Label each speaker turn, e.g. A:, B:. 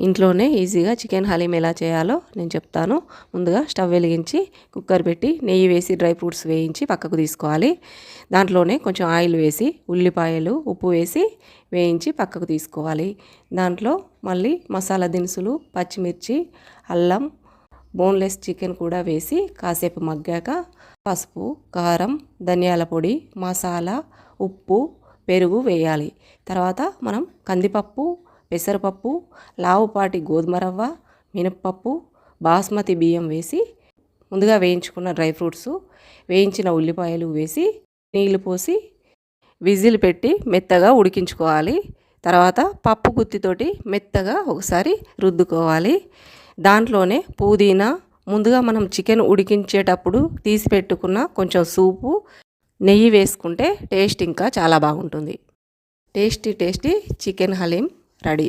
A: ఇంట్లోనే ఈజీగా చికెన్ హలీం ఎలా చేయాలో నేను చెప్తాను. ముందుగా స్టవ్ వెలిగించి కుక్కర్ పెట్టి నెయ్యి వేసి డ్రై ఫ్రూట్స్ వేయించి పక్కకు తీసుకోవాలి. దాంట్లోనే కొంచెం ఆయిల్ వేసి ఉల్లిపాయలు ఉప్పు వేసి వేయించి పక్కకు తీసుకోవాలి. దాంట్లో మళ్ళీ మసాలా దినుసులు పచ్చిమిర్చి అల్లం బోన్లెస్ చికెన్ కూడా వేసి కాసేపు మగ్గాక పసుపు కారం ధనియాల పొడి మసాలా ఉప్పు పెరుగు వేయాలి. తర్వాత మనం కందిపప్పు పెసరపప్పు లావుపాటి గోధుమ రవ్వ మినప్పప్పు బాస్మతి బియ్యం వేసి ముందుగా వేయించుకున్న డ్రై ఫ్రూట్స్ వేయించిన ఉల్లిపాయలు వేసి నీళ్లు పోసి విజిల్ పెట్టి మెత్తగా ఉడికించుకోవాలి. తర్వాత పప్పు గుత్తితోటి మెత్తగా ఒకసారి రుద్దుకోవాలి. దాంట్లోనే పుదీనా ముందుగా మనం చికెన్ ఉడికించేటప్పుడు తీసి పెట్టుకున్న కొంచెం సూపు నెయ్యి వేసుకుంటే టేస్ట్ ఇంకా చాలా బాగుంటుంది. Tasty chicken haleem ready.